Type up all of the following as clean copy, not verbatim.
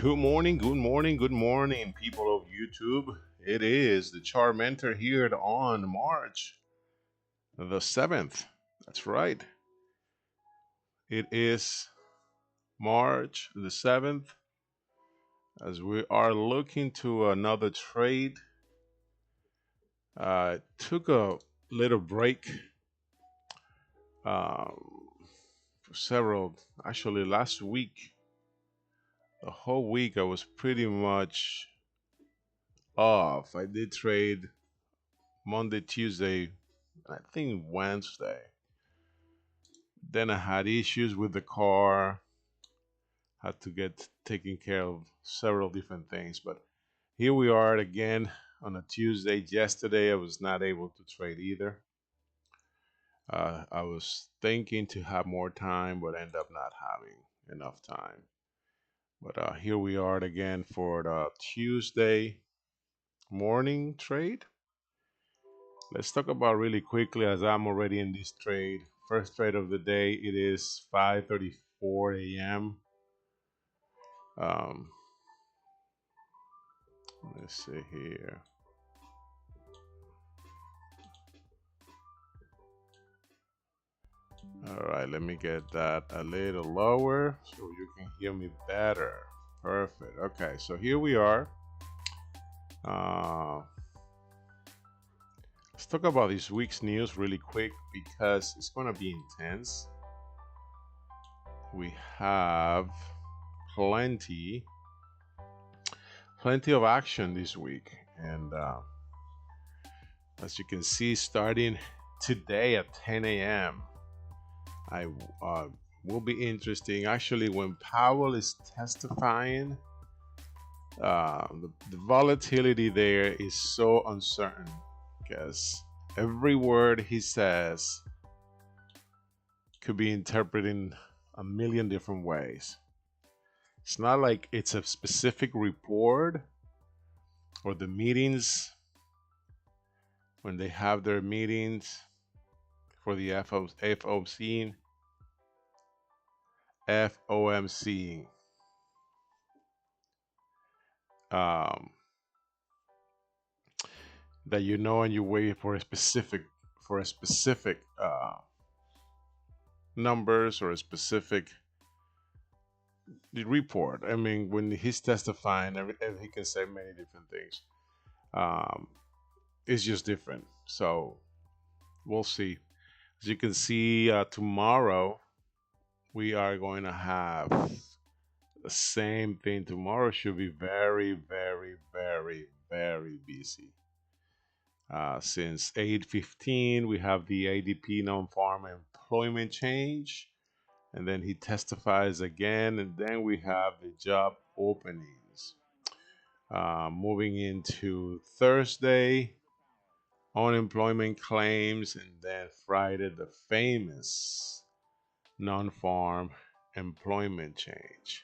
Good morning, good morning, good morning, people of YouTube. It is the chart mentor here on March the 7th. That's right. It is March the 7th as we are looking to another trade. Took a little break for actually last week. The whole week I was pretty much off. I did trade Monday, Tuesday, I think Wednesday. Then I had issues with the car, had to get taken care of several different things. But here we are again on a Tuesday. Yesterday I was not able to trade either. I was thinking to have more time, but end up not having enough time. But here we are again for the Tuesday morning trade. Let's talk about really quickly as I'm already in this trade. First trade of the day, it is 5:34 a.m. Let's see here. All right, let me get that a little lower so you can hear me better. Perfect. Okay, so here we are. Let's talk about this week's news really quick because it's going to be intense. We have plenty of action this week, and as you can see, starting today at 10 a.m. I will be interesting. Actually, when Powell is testifying, the volatility there is so uncertain because every word he says could be interpreted in a million different ways. It's not like it's a specific report or the meetings when they have their meetings for the FOMC. That you know and you wait for a specific numbers or a specific report. I mean, when he's testifying, he can say many different things. It's just different. So we'll see. As you can see, tomorrow we are going to have the same thing. Tomorrow should be very, very, very, very busy. Since 8:15, we have the ADP non-farm employment change, and then he testifies again, and then we have the job openings. Moving into Thursday, unemployment claims, and then Friday, the famous non-farm employment change.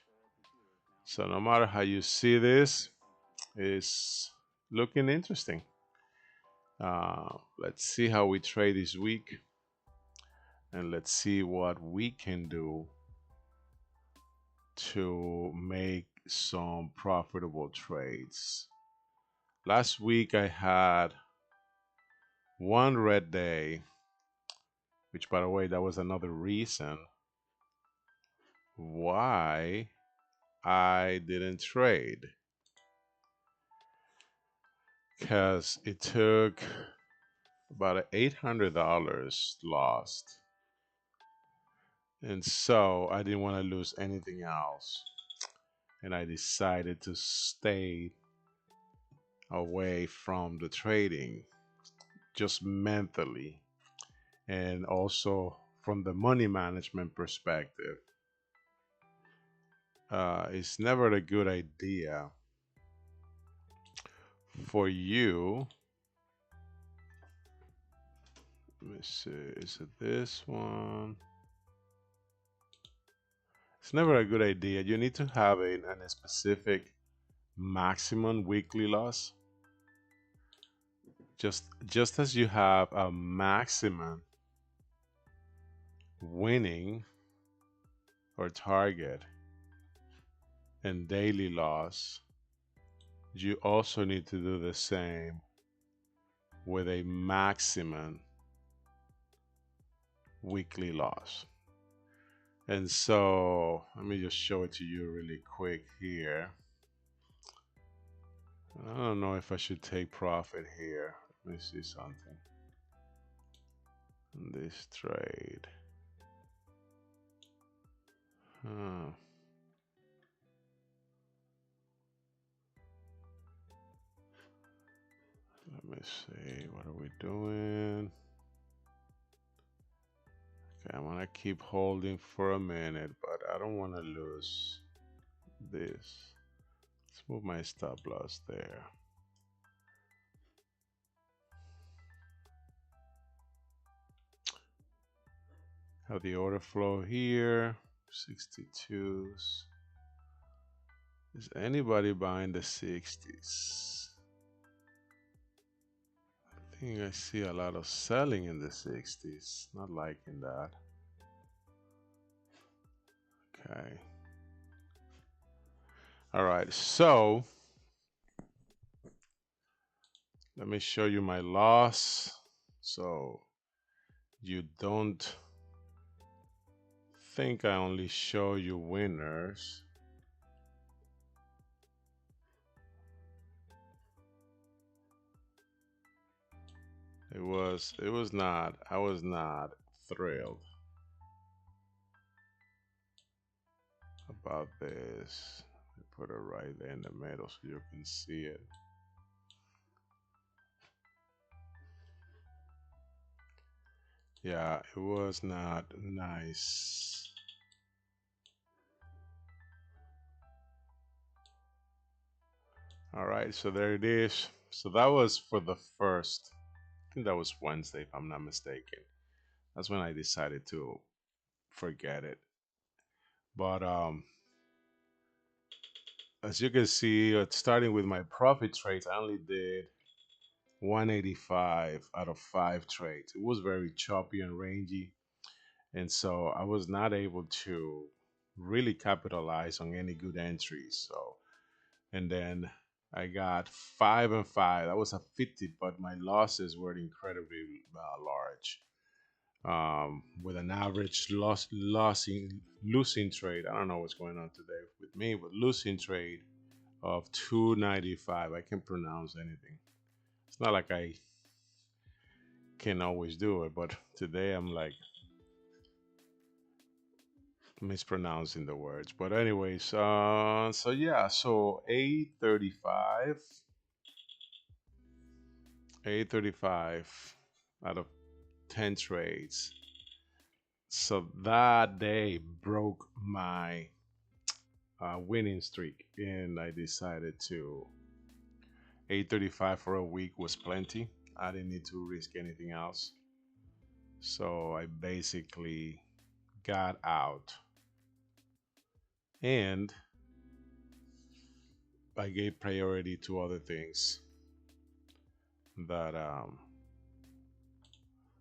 So no matter how you see this, it's looking interesting. Let's see how we trade this week, and let's see what we can do to make some profitable trades. Last week I had one red day, which, by the way, that was another reason why I didn't trade, because it took about $800 lost, and so I didn't want to lose anything else, and I decided to stay away from the trading, just mentally, and also from the money management perspective. It's never a good idea for you. Let me see, is it this one? It's never a good idea. You need to have a specific maximum weekly loss. Just as you have a maximum winning or target, and daily loss, you also need to do the same with a maximum weekly loss. And so let me just show it to you really quick here. I don't know if I should take profit here. Let me see something. This trade. Huh. Let me see. What are we doing? Okay, I'm gonna keep holding for a minute, but I don't want to lose this. Let's move my stop loss there. Have the order flow here. 62s. Is anybody buying the 60s? I think I see a lot of selling in the 60s. Not liking that. Okay. All right, so let me show you my loss so you don't think I only show you winners. I was not thrilled about this. I put it right there in the middle so you can see it. Yeah, it was not nice. All right, so there it is. So that was for the first, I think that was Wednesday, if I'm not mistaken. That's when I decided to forget it. But as you can see, starting with my profit trades, I only did 185 out of 5 trades. It was very choppy and rangy, and so I was not able to really capitalize on any good entries. So, and then I got 5 and 5. That was a 50, but my losses were incredibly large. With an average losing trade. I don't know what's going on today with me, but losing trade of 295. I can pronounce anything. It's not like I can always do it, but today I'm like mispronouncing the words. But anyways, so yeah, so 835 out of 10 trades. So that day broke my winning streak, and I decided to 835 for a week was plenty. I didn't need to risk anything else. So I basically got out and I gave priority to other things that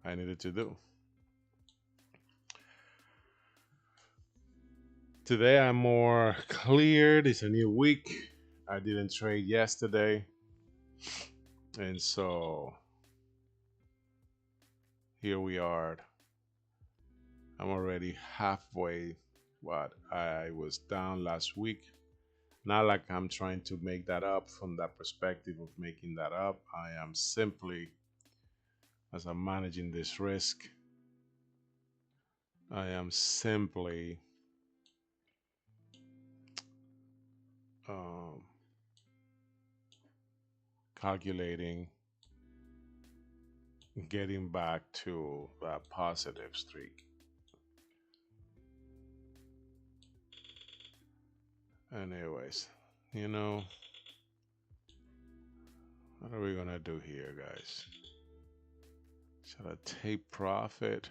I needed to do. Today I'm more cleared. It's a new week. I didn't trade yesterday. And so here we are. I'm already halfway what I was down last week. Not like I'm trying to make that up from that perspective of making that up. I am simply, as I'm managing this risk, I am simply calculating getting back to that positive streak. Anyways, you know, what are we gonna do here, guys? Should I take profit?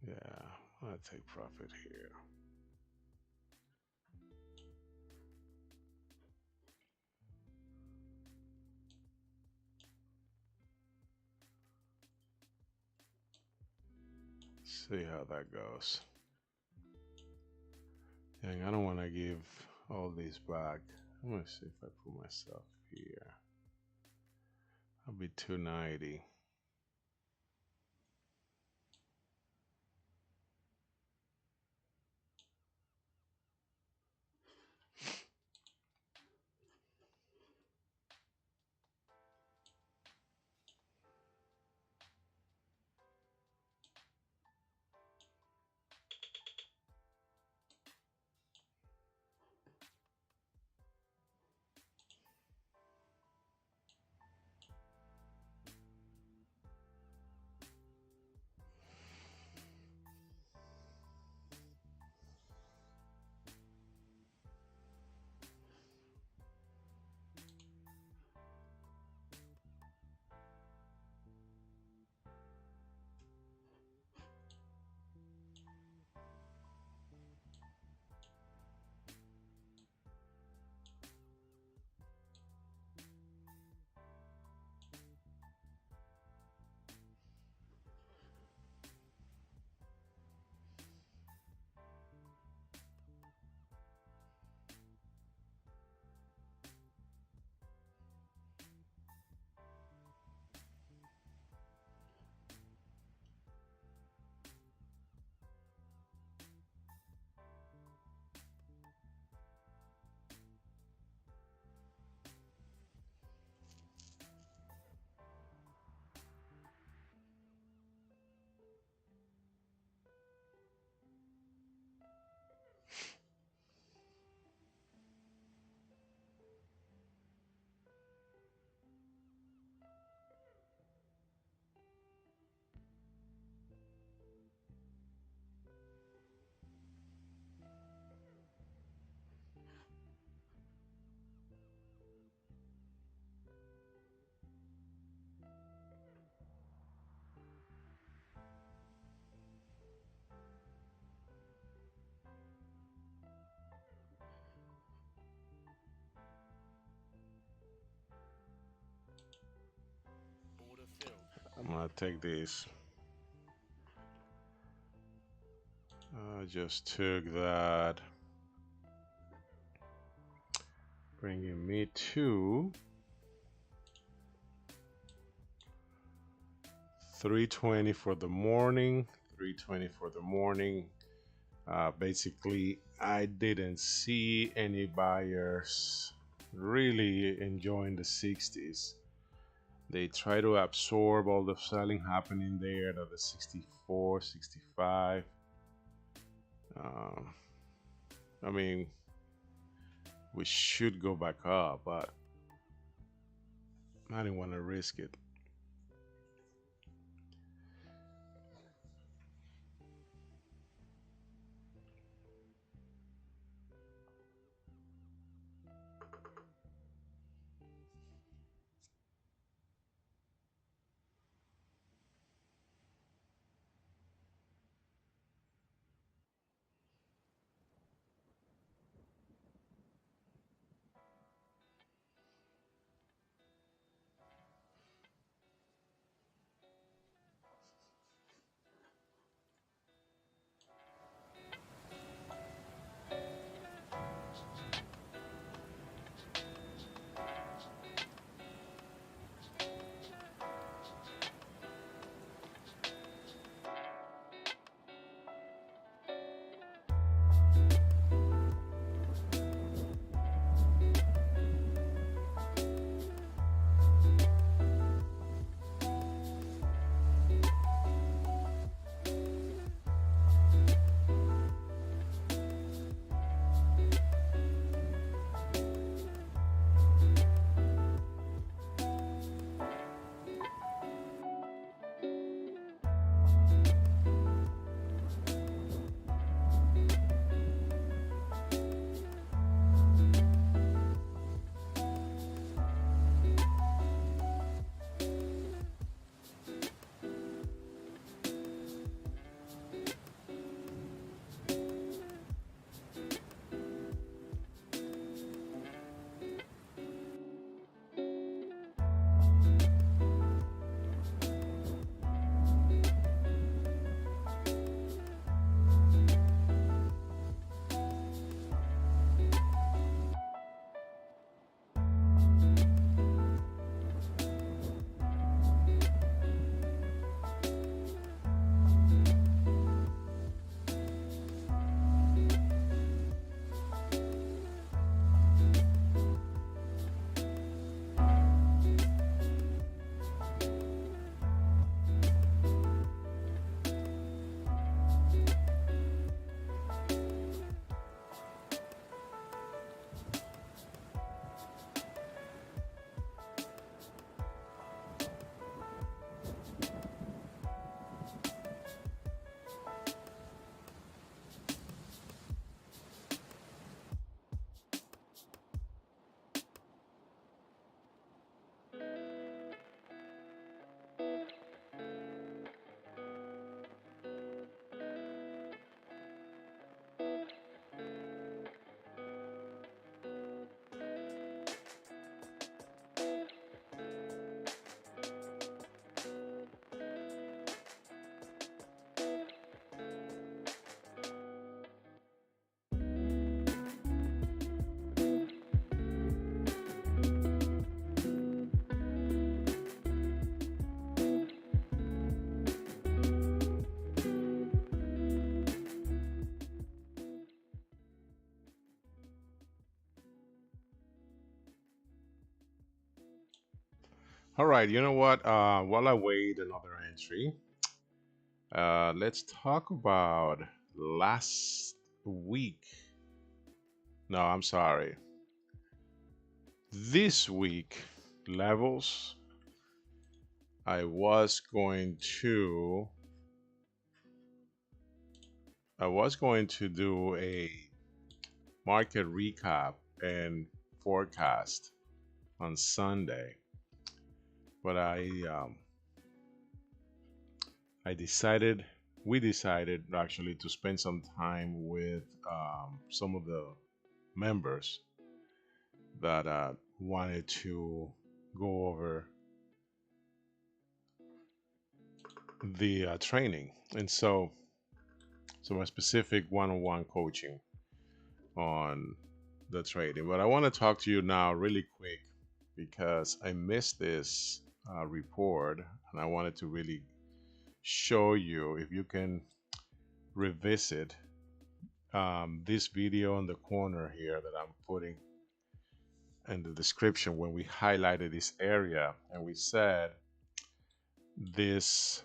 Yeah, I'm gonna take profit here. see how that goes. Dang, I don't want to give all these back. I'm gonna see if I put myself here. I'll be 290. I'm gonna take this. I just took that, bringing me to 320 for the morning. 320 for the morning. Basically, I didn't see any buyers really enjoying the 60s. They try to absorb all the selling happening there at the 64, 65. I mean, we should go back up, but I didn't want to risk it. All right, you know what? While I wait another entry, let's talk about last week. No, I'm sorry. This week levels. I was going to I was going to do a market recap and forecast on Sunday, but I decided we decided actually to spend some time with some of the members that wanted to go over the training, and so a specific one-on-one coaching on the trading. But I want to talk to you now really quick because I missed this report, and I wanted to really show you if you can revisit this video in the corner here that I'm putting in the description when we highlighted this area and we said this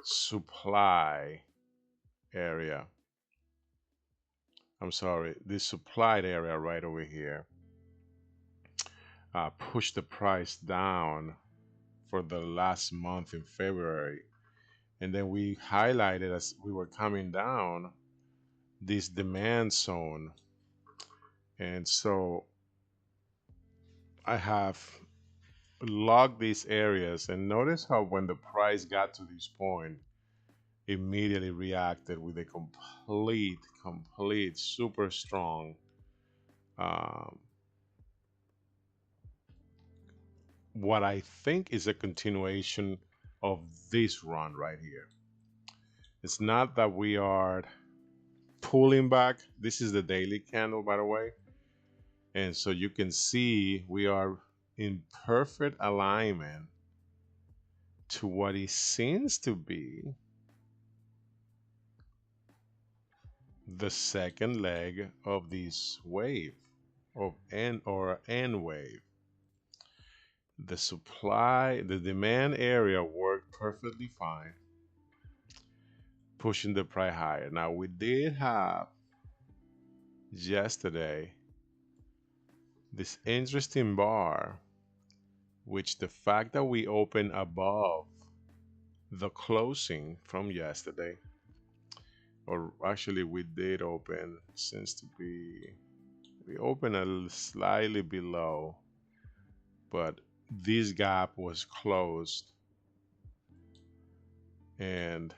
supply area, I'm sorry, this supplied area right over here pushed the price down for the last month in February. And then we highlighted as we were coming down this demand zone. And so I have logged these areas, and notice how when the price got to this point, immediately reacted with a complete super strong um, what I think is a continuation of this run right here. It's not that we are pulling back. This is the daily candle, by the way. And so you can see we are in perfect alignment to what it seems to be the second leg of this wave of N wave. The demand area worked perfectly fine, pushing the price higher. Now we did have yesterday this interesting bar, which the fact that we opened above the closing from yesterday, or actually we did open, seems to be, we opened a slightly below, but this gap was closed, and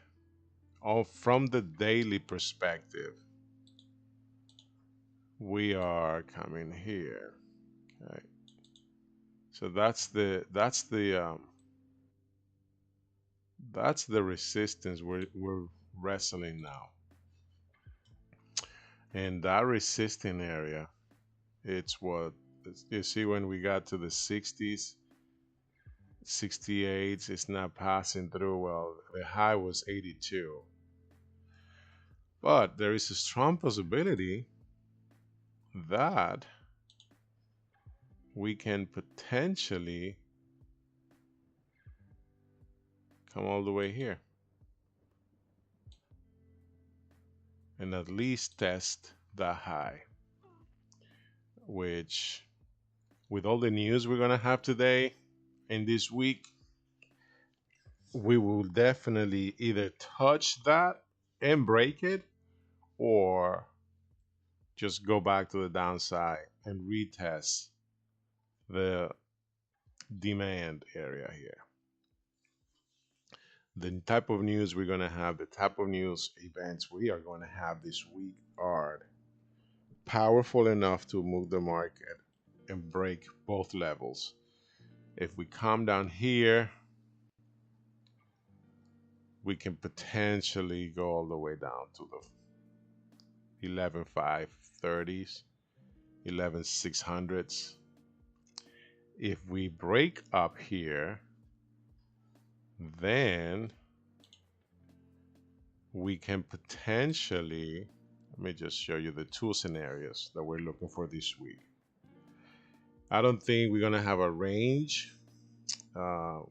all from the daily perspective we are coming here. Okay, so that's the resistance we're wrestling now, and that resisting area, it's what you see when we got to the 60s, 68s, it's not passing through. Well, the high was 82, but there is a strong possibility that we can potentially come all the way here and at least test the high, which with all the news we're gonna have today and this week, we will definitely either touch that and break it, or just go back to the downside and retest the demand area here. The type of news we're going to have, the type of news events we are going to have this week are powerful enough to move the market and break both levels. If we come down here, we can potentially go all the way down to the 11,530s, 11,600s. If we break up here, then we can potentially, let me just show you the two scenarios that we're looking for this week. I don't think we're going to have a range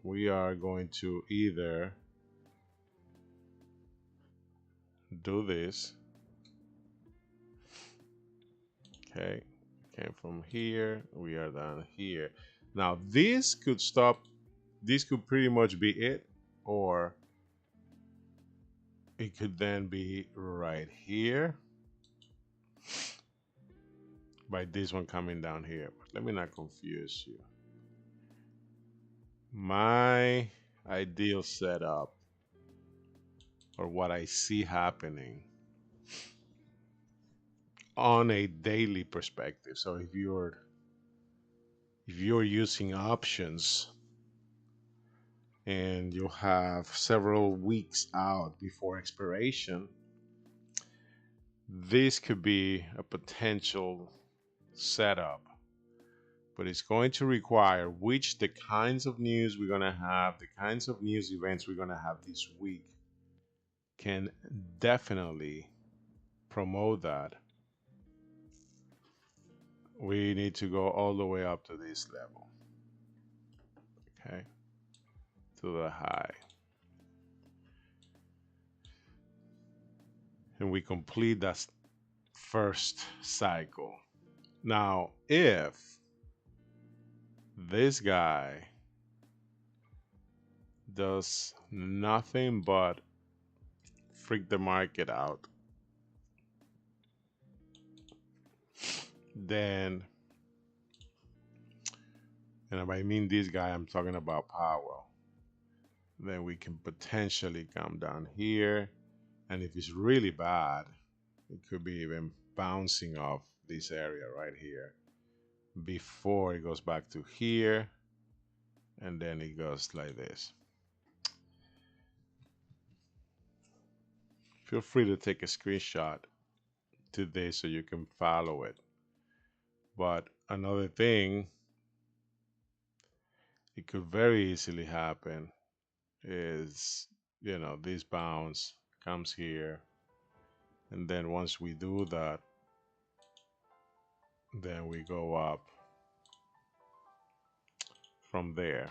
we are going to either do this. Okay, came from here, we are down here. Now this could stop, this could pretty much be it, or it could then be right here by this one coming down here. But let me not confuse you. My ideal setup, or what I see happening on a daily perspective. So if you're using options and you have several weeks out before expiration, this could be a potential setup, but it's going to require the kinds of news we're going to have, the kinds of news events we're going to have this week can definitely promote that. We need to go all the way up to this level, okay, to the high. And we complete that first cycle. Now, if this guy does nothing but freak the market out, then, and I mean this guy, I'm talking about Powell, then we can potentially come down here. And if it's really bad, it could be even bouncing off this area right here before it goes back to here, and then it goes like this. Feel free to take a screenshot to this so you can follow it. But another thing, it could very easily happen is, this bounce comes here, and then once we do that, then we go up from there.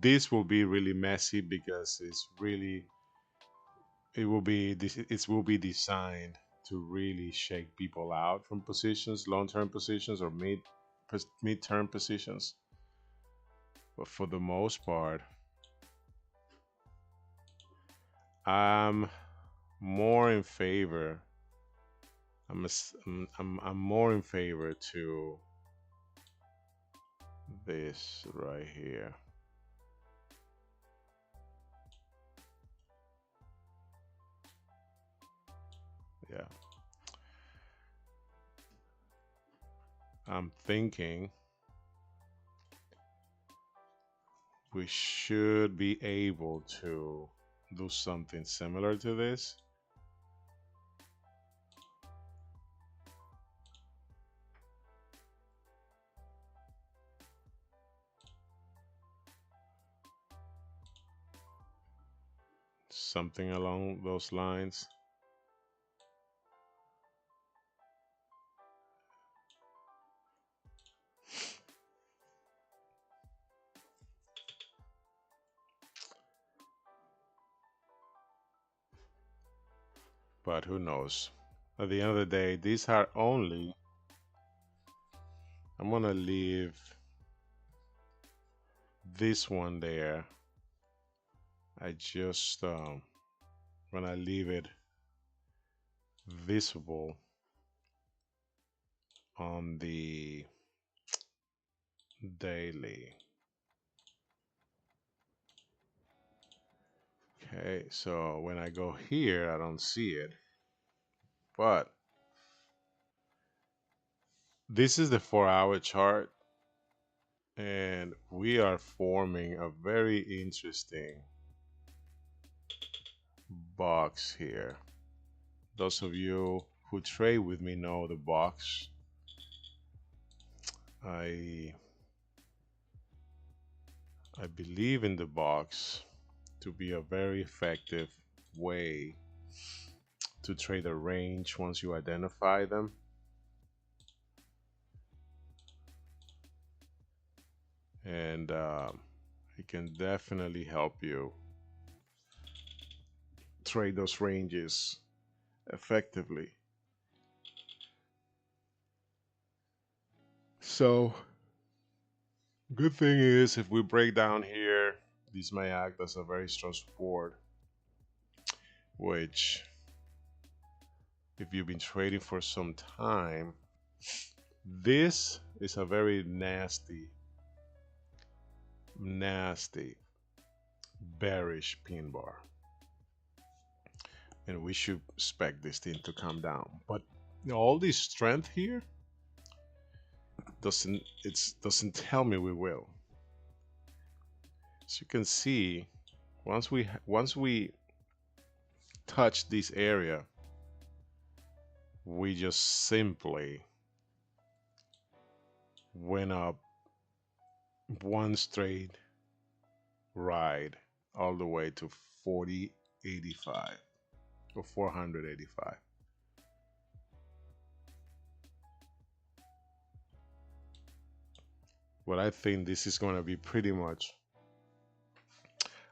This will be really messy because it will be designed to really shake people out from positions, long-term positions or mid-term positions. But for the most part, I'm more in favor. I'm more in favor to this right here. Yeah. I'm thinking we should be able to do something similar to this. Something along those lines. But who knows? At the end of the day, these are only, I'm gonna leave this one there. I just when I leave it visible on the daily. Okay, so when I go here, I don't see it, but this is the 4-hour chart, and we are forming a very interesting box here. Those of you who trade with me know the box. I believe in the box to be a very effective way to trade a range once you identify them. and it can definitely help you trade those ranges effectively. So, good thing is if we break down here, this may act as a very strong support, which if you've been trading for some time, this is a very nasty bearish pin bar, and we should expect this thing to come down. But all this strength here doesn't tell me we will. As you can see, once we touch this area, we just simply went up one straight ride all the way to 4085 or 485. But I think this is going to be pretty much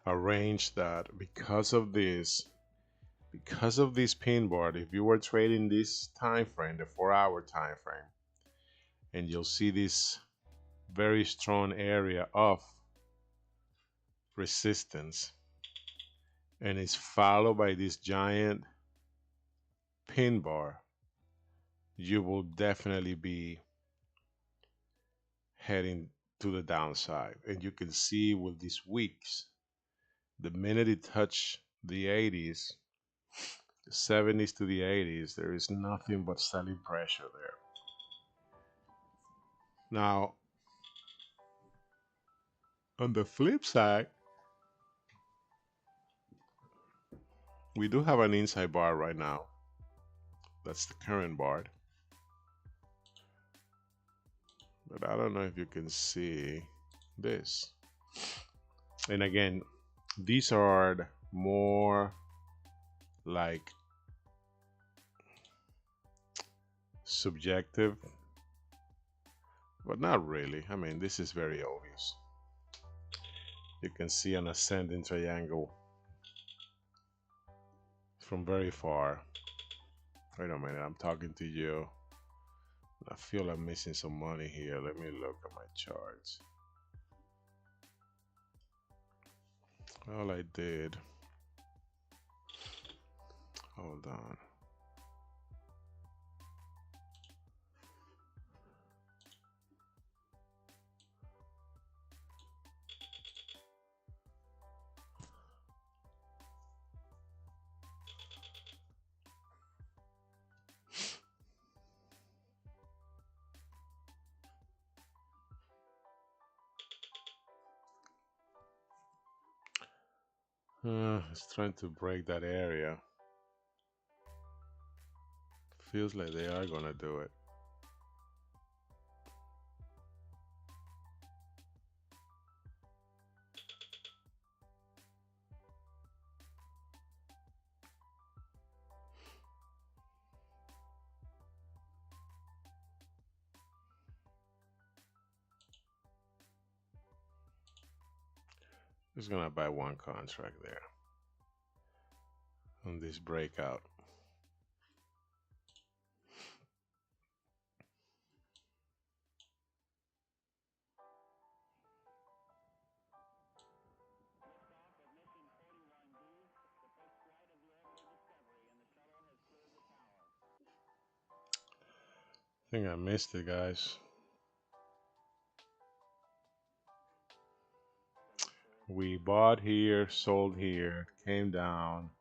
a range that because of this pin bar, if you were trading this time frame, the 4-hour time frame, and you'll see this very strong area of resistance, and it's followed by this giant pin bar, you will definitely be heading to the downside. And you can see with these wicks, the minute it touched the 80s, the 70s to the 80s, there is nothing but selling pressure there. Now, on the flip side, we do have an inside bar right now. That's the current bar. But I don't know if you can see this. And again, these are more like subjective, but not really. I mean, this is very obvious. You can see an ascending triangle from very far. Wait a minute, I'm talking to you. I feel I'm missing some money here. Let me look at my charts. All I did, hold on. It's trying to break that area. Feels like they are gonna do it. Just gonna buy one contract there on this breakout. I think I missed it, guys. We bought here, sold here, came down,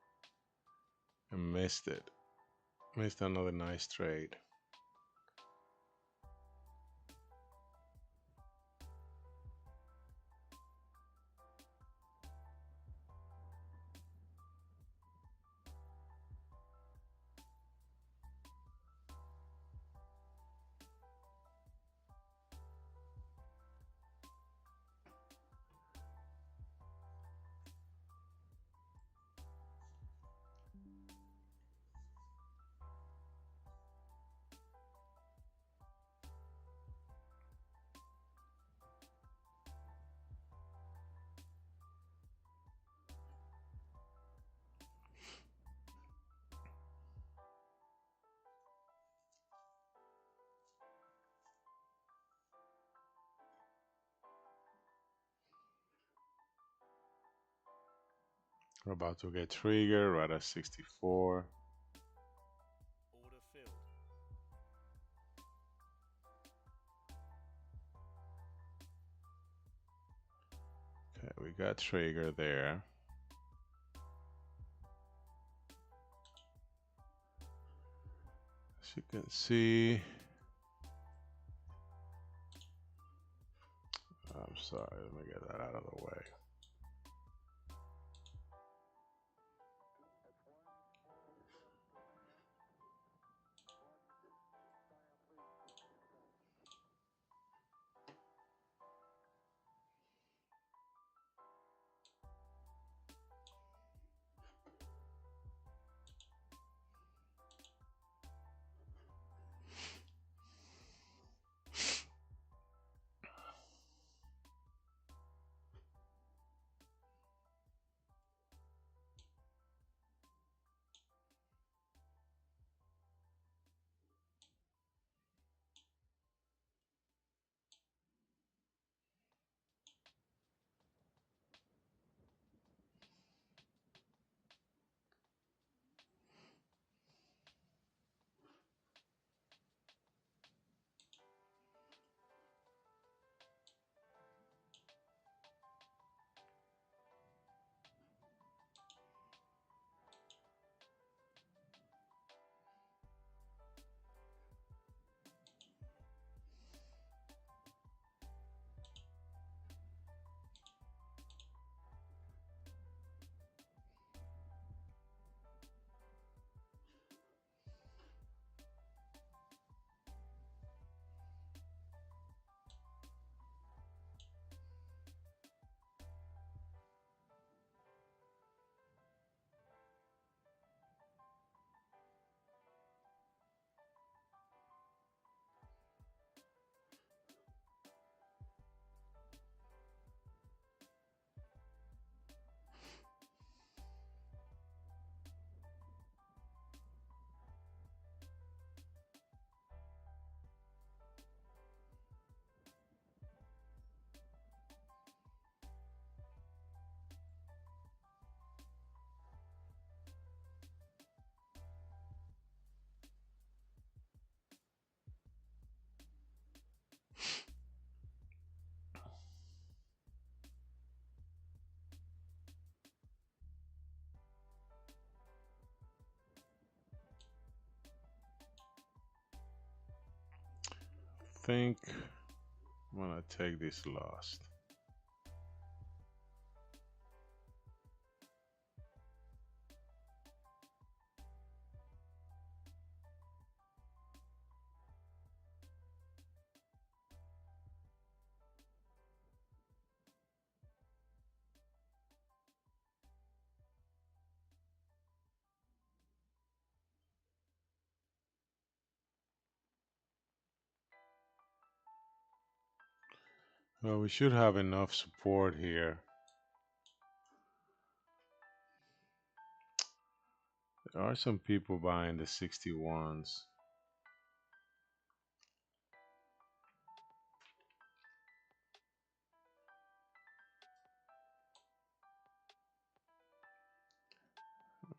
and missed it. Missed another nice trade. We're about to get triggered right at 64. Order filled. Okay, we got trigger there. As you can see, I'm sorry, let me get that out of the way. I think I'm gonna take this loss. Well, we should have enough support here. There are some people buying the 61s.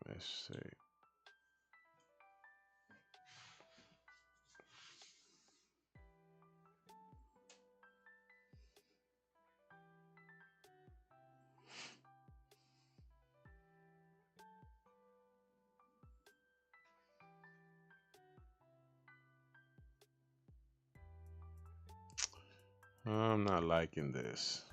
Let's see. I'm not liking this.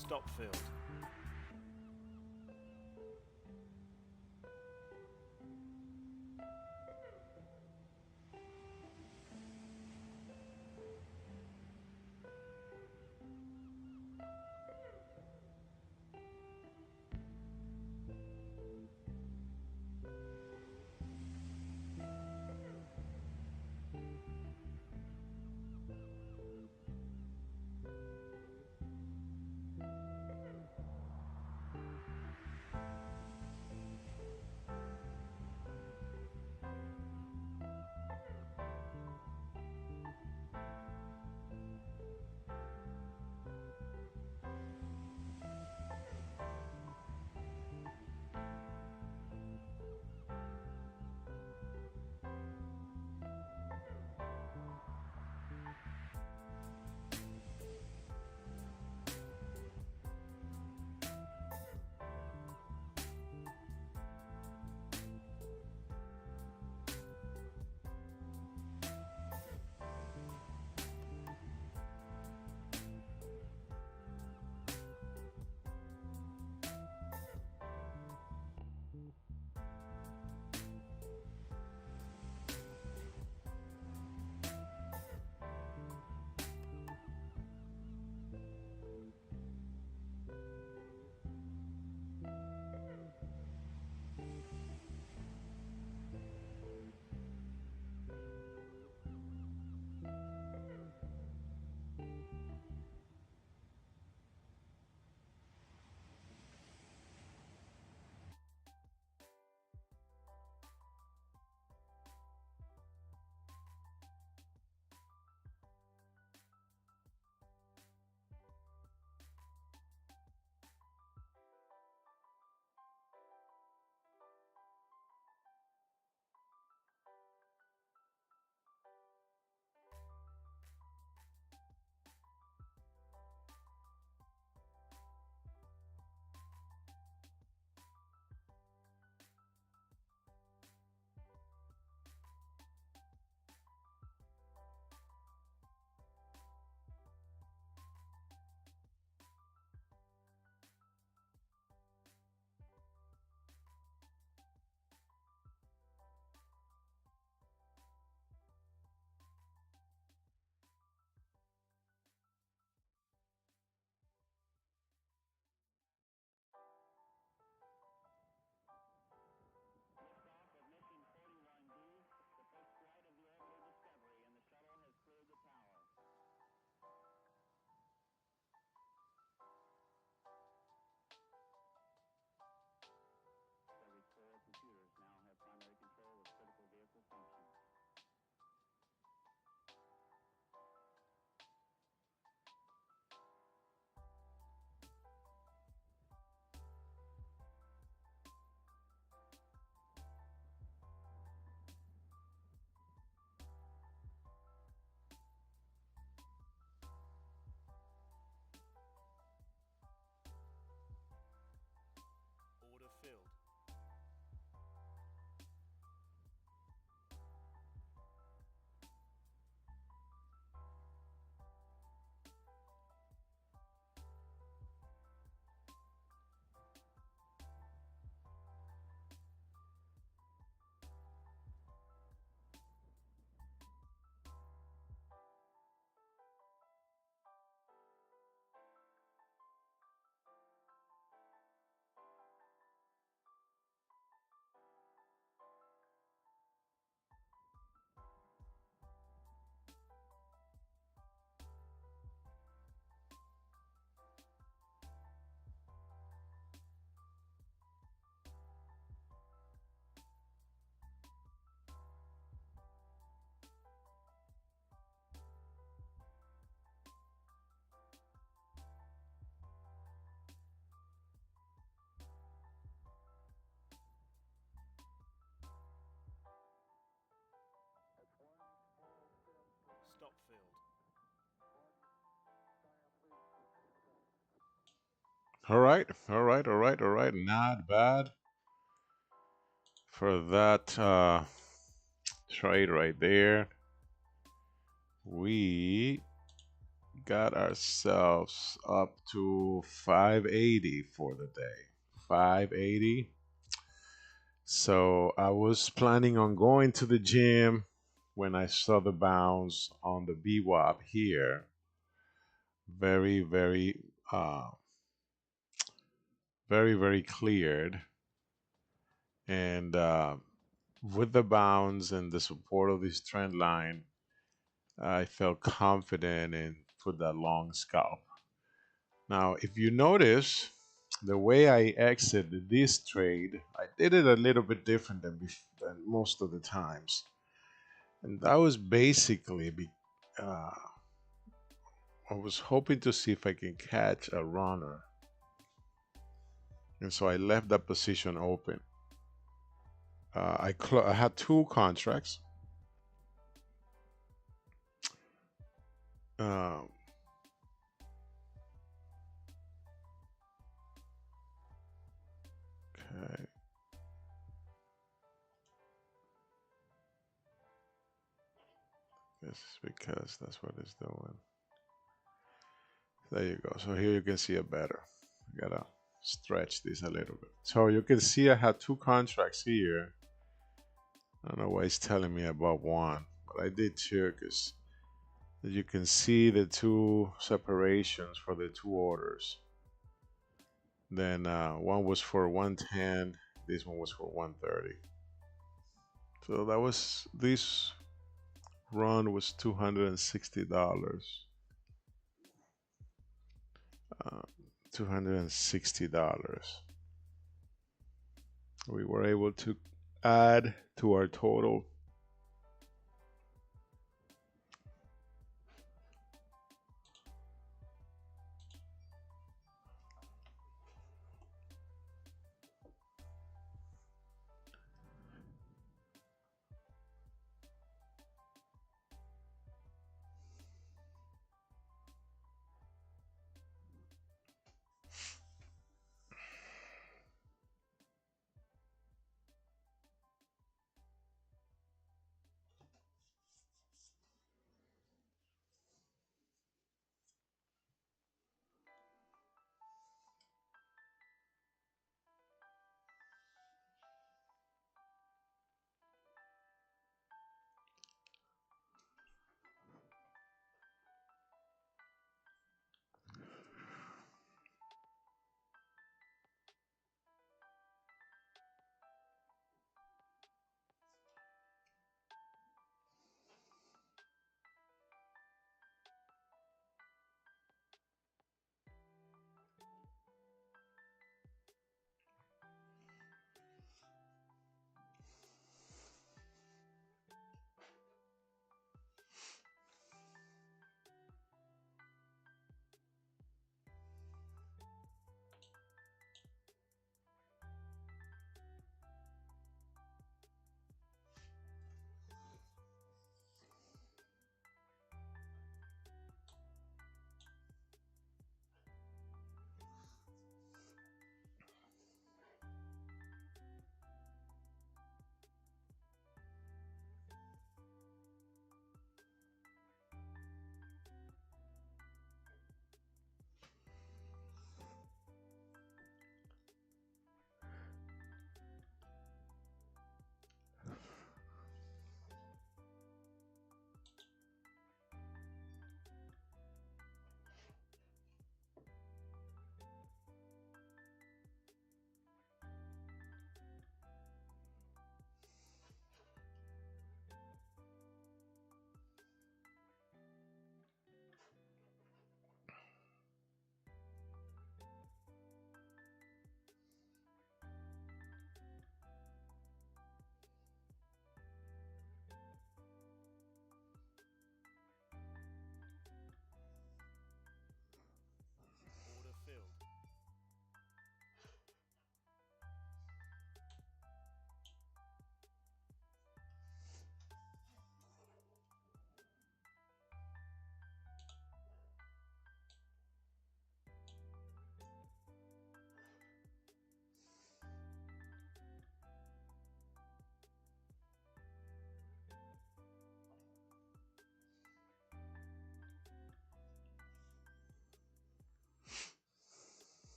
Stop field. Order filled. Stop field. All right, all right, all right, all right. Not bad for that trade right there. We got ourselves up to 580 for the day. 580. So I was planning on going to the gym when I saw the bounce on the BWAP here. Very, very cleared. And with the bounce and the support of this trend line, I felt confident in for that long scalp. Now, if you notice, the way I exited this trade, I did it a little bit different than most of the times. And that was basically, uh, I was hoping to see if I can catch a runner. And so I left that position open. I had two contracts. Uh, okay. This is because that's what it's doing. There you go. So here you can see it better. I gotta stretch this a little bit. So you can see I had two contracts here. I don't know why it's telling me about one, but I did two because you can see the two separations for the two orders. Then one was for 110, this one was for 130. So that was, this run was $260. Uh, $260. We were able to add to our total.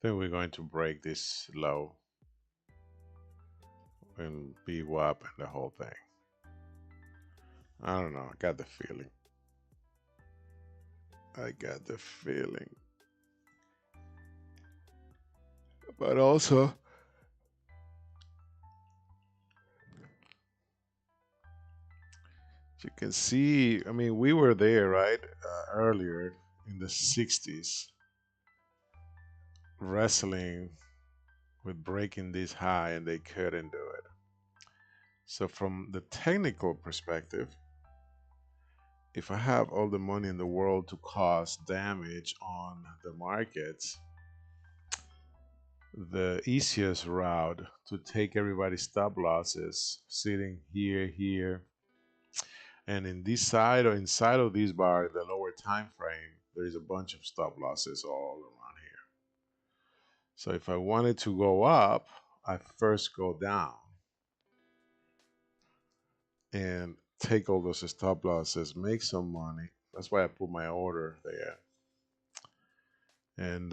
Then we're going to break this low and be WAP and the whole thing. I don't know. I got the feeling. I got the feeling. But also, as you can see, I mean, we were there, right? Earlier in the 60s, wrestling with breaking this high, and they couldn't do it. So, from the technical perspective, if I have all the money in the world to cause damage on the markets, the easiest route to take everybody's stop losses sitting here, and in this side or inside of this bar, the lower time frame, there is a bunch of stop losses all around here. So if I wanted to go up, I first go down and take all those stop losses, make some money. That's why I put my order there. And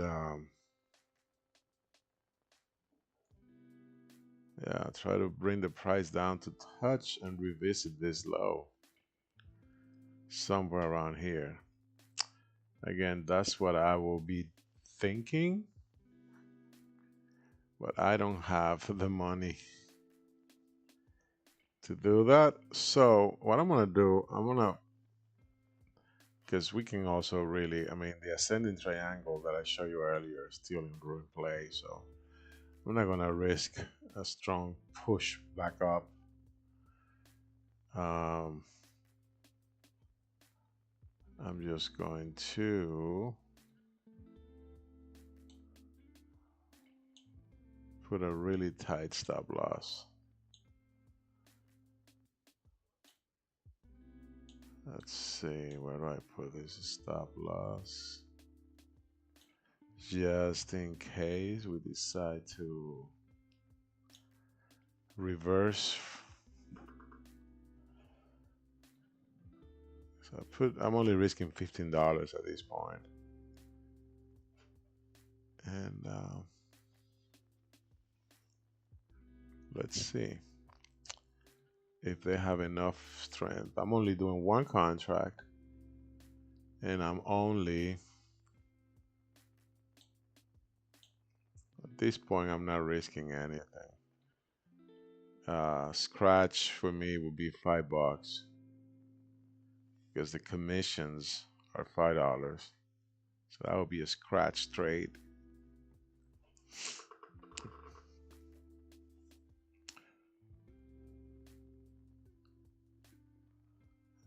yeah, try to bring the price down to touch and revisit this low somewhere around here. Again, that's what I will be thinking, but I don't have the money to do that. So what I'm gonna do, because we can also really, I mean, the ascending triangle that I showed you earlier is still in good play, so I'm not gonna risk a strong push back up. I'm just going to put a really tight stop loss. Let's see, where do I put this stop loss? Just in case we decide to reverse. So I'm only risking $15 at this point. And let's see if they have enough strength. I'm only doing one contract, and I'm only, at this point, I'm not risking anything. Scratch for me would be $5 because the commissions are $5. So that would be a scratch trade.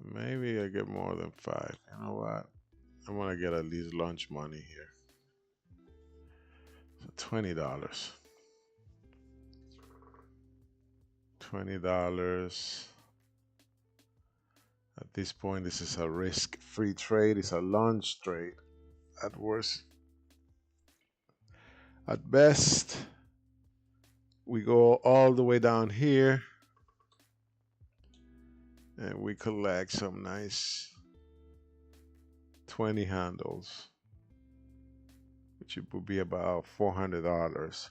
Maybe I get more than 5. You know what? I want to get at least lunch money here. So $20. $20. At this point, this is a risk-free trade. It's a lunch trade at worst. At best, we go all the way down here and we collect some nice 20 handles, which would be about $400,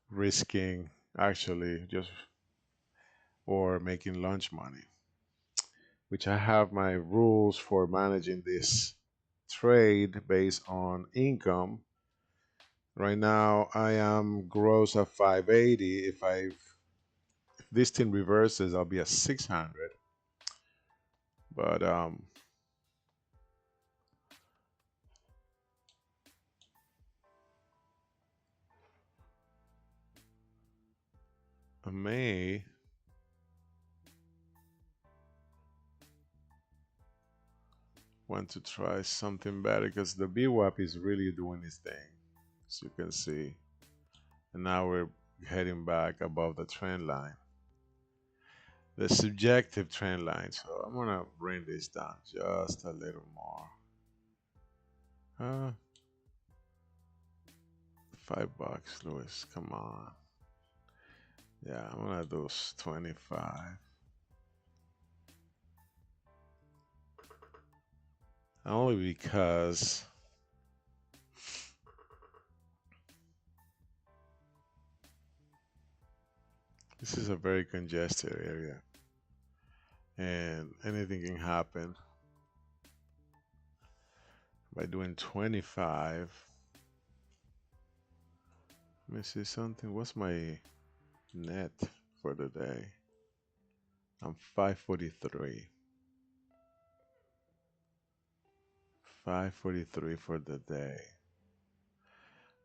risking actually just or making lunch money, which I have my rules for managing this trade based on income. Right now I am gross at 580. If this thing reverses, I'll be at 600. But I may want to try something better because the VWAP is really doing its thing, as you can see. And now we're heading back above the trend line, the subjective trend line. So I'm gonna bring this down just a little more. $5, Louis, come on. Yeah, I'm gonna do 25. Only because This is a very congested area, and anything can happen. By doing 25, let me see something. What's my net for the day? I'm 543. 543 for the day.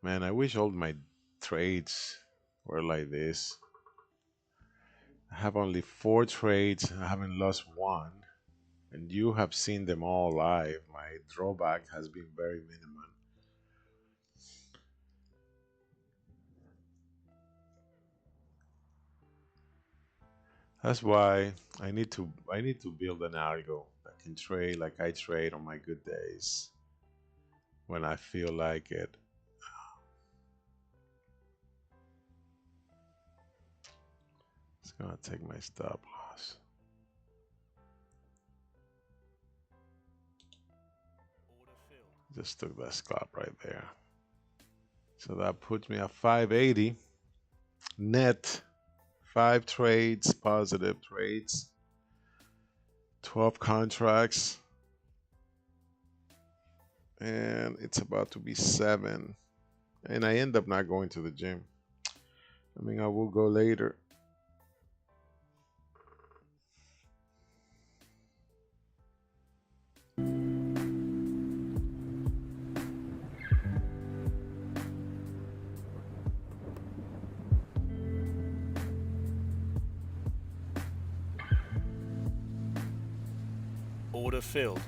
Man, I wish all my trades were like this. I have only 4 trades. I haven't lost one. And you have seen them all live. My drawback has been very minimal. That's why I need to build an algo that can trade like I trade on my good days when I feel like it. It's gonna take my stop loss. Order filled. Just took that stop right there. So that puts me at 580 net. 5 trades, positive trades, 12 contracts, and it's about to be 7. And I end up not going to the gym. I mean, I will go later. Order filled.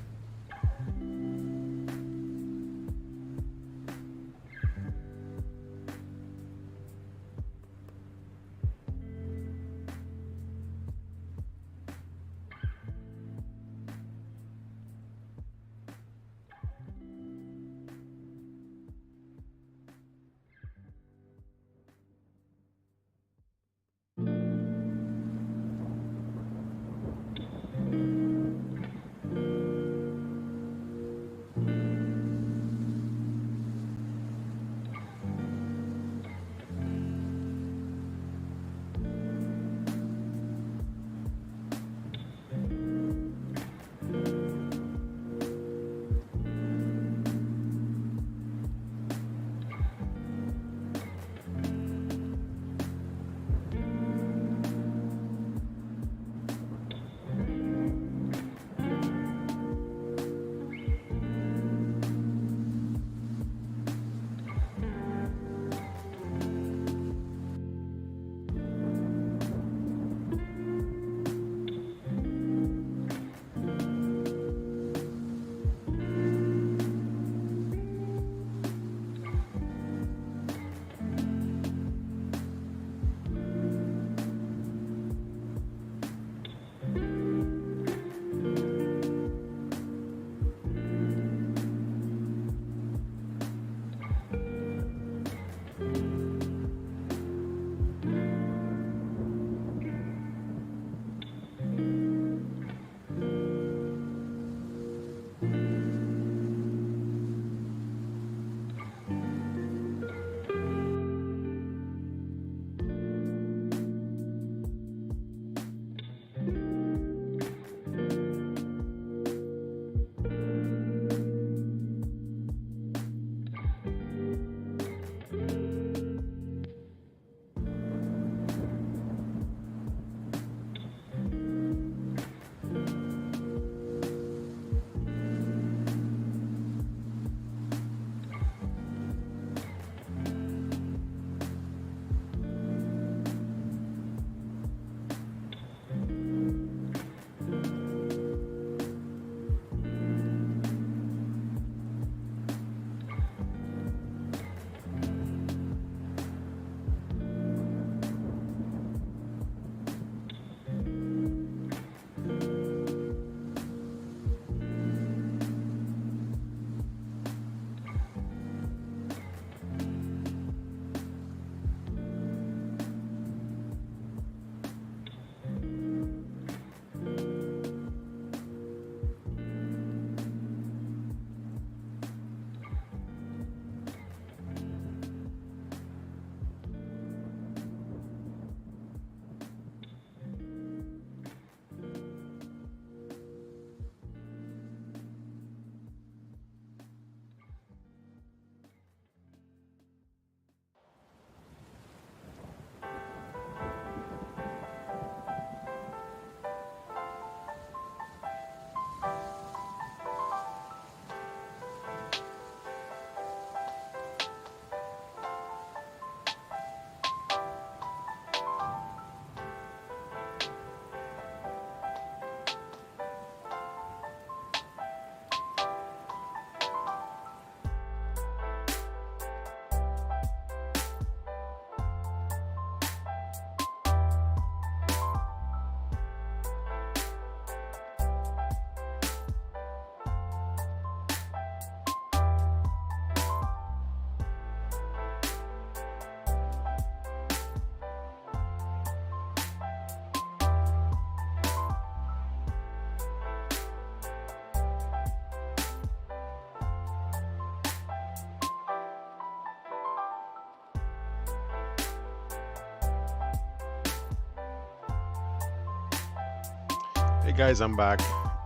Hey guys, I'm back.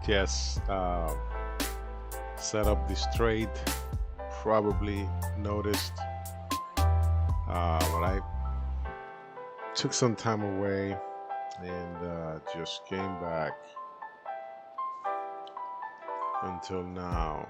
Yes, set up this trade. Probably noticed, but I took some time away and just came back until now.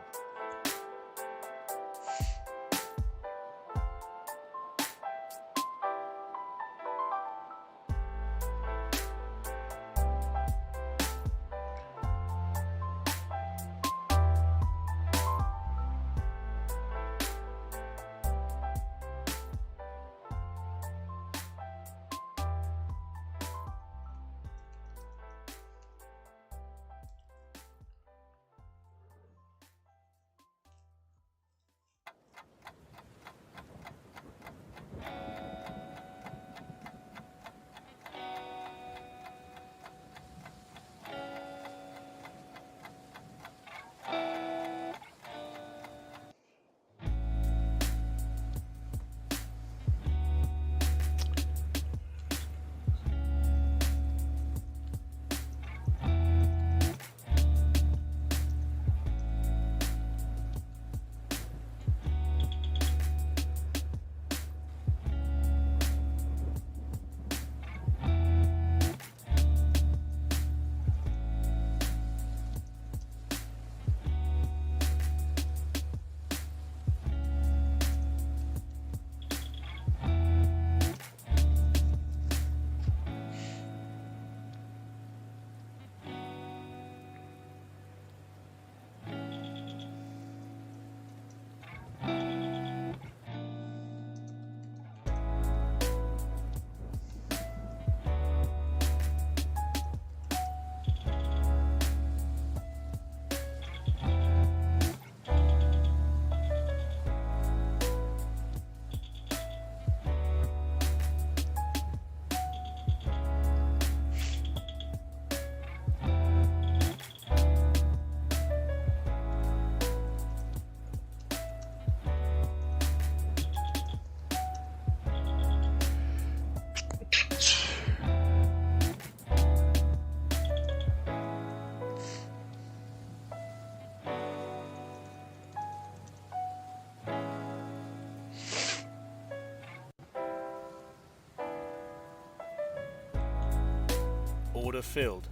Order filled.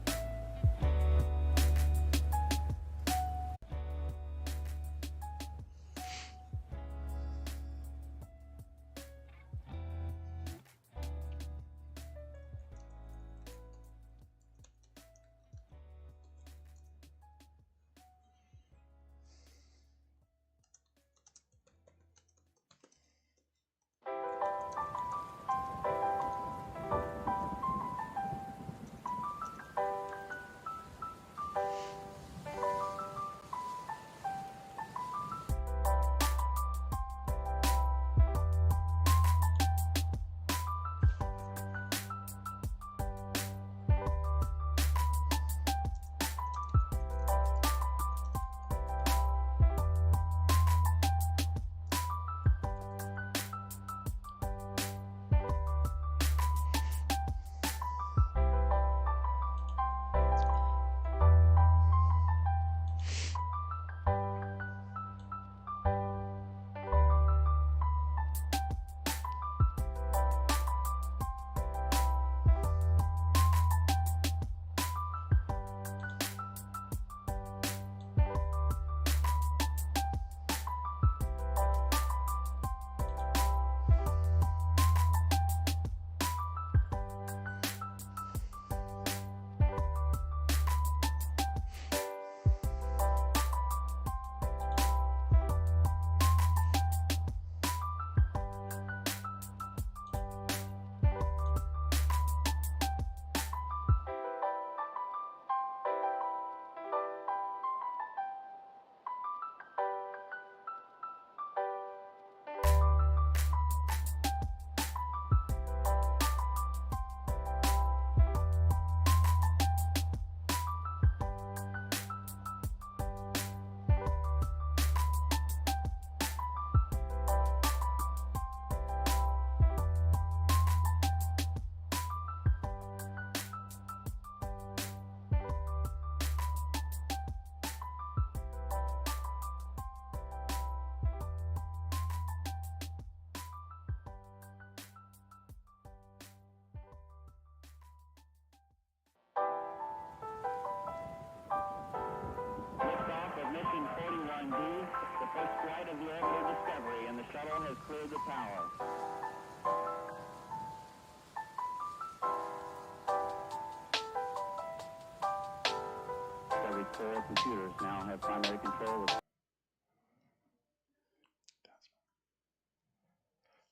cleared the tower. Every core computers now have primary control of.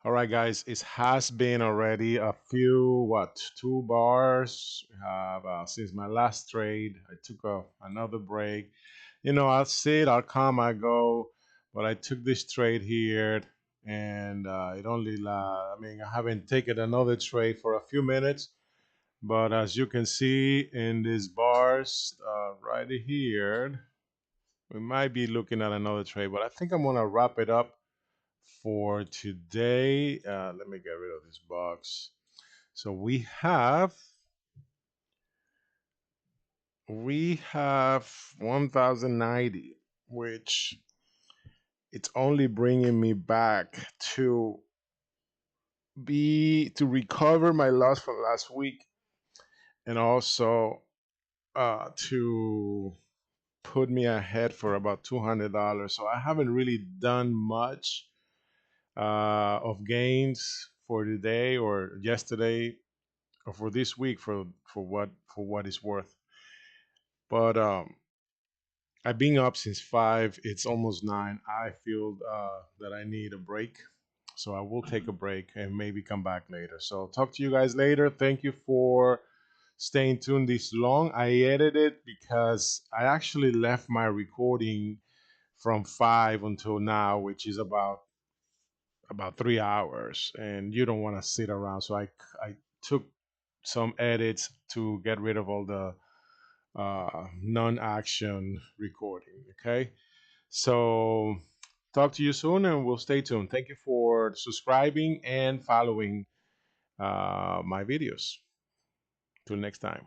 All right, guys, it has been already a few, what, 2 bars. We have, since my last trade, I took another break. You know, I'll sit, I'll come, I go, but I took this trade here, and it only, I mean, I haven't taken another trade for a few minutes, but as you can see in these bars right here, we might be looking at another trade, but I think I'm gonna wrap it up for today. Let me get rid of this box. So we have 1090, which it's only bringing me back to be to recover my loss from last week, and also to put me ahead for about $200. So I haven't really done much of gains for today or yesterday or for this week for what it's worth. But I've been up since 5. It's almost 9. I feel that I need a break, so I will take a break and maybe come back later. So talk to you guys later. Thank you for staying tuned this long. I edited because I actually left my recording from 5 until now, which is about 3 hours, and you don't want to sit around. So I took some edits to get rid of all the non-action recording. Okay, so talk to you soon, and we'll stay tuned. Thank you for subscribing and following my videos. Till next time.